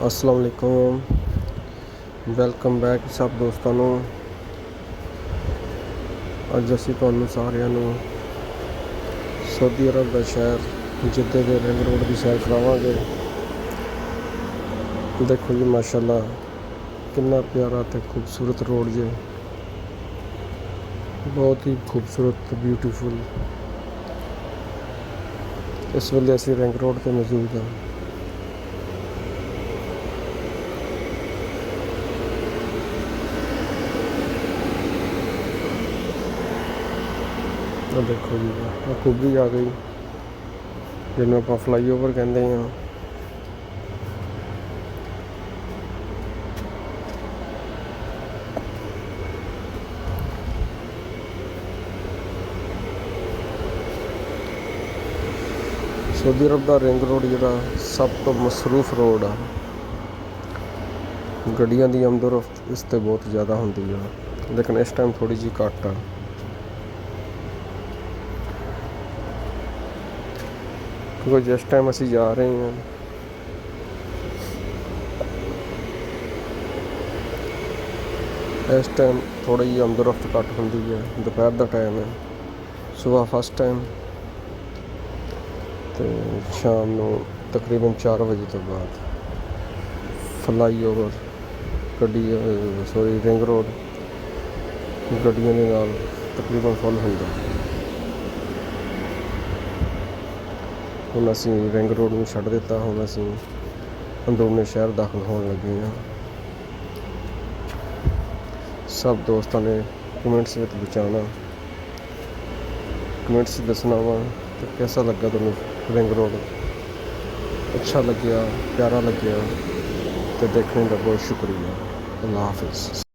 अस्सलाम वालेकुम, welcome back ਸਭ ਦੋਸਤਾਂ ਨੂੰ। ਅੱਜ ਅਸੀਂ ਤੁਹਾਨੂੰ ਸਾਰਿਆਂ ਨੂੰ ਸਾਊਦੀ ਅਰਬ ਦਾ ਸ਼ਹਿਰ ਜਿੱਦੇ ਦੇ ਰਿੰਗ ਰੋਡ ਦੀ ਸੈਰ ਕਰਾਵਾਂਗੇ। ਦੇਖੋ ਜੀ ਮਾਸ਼ਾਅੱਲਾ ਕਿੰਨਾ ਪਿਆਰਾ ਤੇ ਖੂਬਸੂਰਤ ਰੋਡ ਜੇ, ਬਹੁਤ ਹੀ ਖੂਬਸੂਰਤ ਬਿਊਟੀਫੁਲ। ਇਸ ਵੇਲੇ ਅਸੀਂ ਰਿੰਗ ਰੋਡ 'ਤੇ ਮੌਜੂਦ ਹਾਂ। ਦੇਖੋ ਜੀ ਖੂਬੀ ਆ ਗਈ ਜਿਹਨੂੰ ਆਪਾਂ ਫਲਾਈਓਵਰ ਕਹਿੰਦੇ ਹਾਂ। ਸਾਊਦੀ ਅਰਬ ਦਾ ਰਿੰਗ ਰੋਡ ਜਿਹੜਾ ਸਭ ਤੋਂ ਮਸਰੂਫ ਰੋਡ ਆ। ਗੱਡੀਆਂ ਦੀ ਆਮਦ-ਰਫਤ ਇਸ 'ਤੇ ਬਹੁਤ ਜ਼ਿਆਦਾ ਹੁੰਦੀ ਆ, ਲੇਕਿਨ ਇਸ ਟਾਈਮ ਥੋੜ੍ਹੀ ਜਿਹੀ ਘੱਟ ਆ ਕਿਉਂਕਿ ਜਿਸ ਟਾਈਮ ਅਸੀਂ ਜਾ ਰਹੇ ਹਾਂ ਇਸ ਟਾਈਮ ਥੋੜ੍ਹੀ ਜਿਹੀ ਆਮਦ-ਰਫਤ ਘੱਟ ਹੁੰਦੀ ਹੈ। ਦੁਪਹਿਰ ਦਾ ਟਾਈਮ ਹੈ, ਸੁਬਾਹ ਫਸਟ ਟਾਈਮ ਅਤੇ ਸ਼ਾਮ ਨੂੰ ਤਕਰੀਬਨ 4 ਵਜੇ ਤੋਂ ਬਾਅਦ ਫਲਾਈਓਵਰ ਰਿੰਗ ਰੋਡ ਗੱਡੀਆਂ ਦੇ ਨਾਲ ਤਕਰੀਬਨ ਫੁੱਲ ਹੁੰਦਾ। ਹੁਣ ਅਸੀਂ ਰਿੰਗ ਰੋਡ ਨੂੰ ਛੱਡ ਦਿੱਤਾ, ਹੁਣ ਅਸੀਂ ਅੰਦਰੂਨੀ ਸ਼ਹਿਰ ਦਾਖਲ ਹੋਣ ਲੱਗੇ ਹਾਂ। ਸਭ ਦੋਸਤਾਂ ਨੇ ਕਮੈਂਟਸ ਵਿੱਚ ਬਚਾਉਣਾ, ਕਮੈਂਟਸ ਦੱਸਣਾ ਵਾ ਕਿ ਕੈਸਾ ਲੱਗਾ ਤੁਹਾਨੂੰ ਰਿੰਗ ਰੋਡ। ਅੱਛਾ ਲੱਗਿਆ, ਪਿਆਰਾ ਲੱਗਿਆ, ਅਤੇ ਦੇਖਣੇ ਦਾ ਬਹੁਤ ਸ਼ੁਕਰੀਆ। ਅੱਲਾ ਹਾਫਿਜ਼।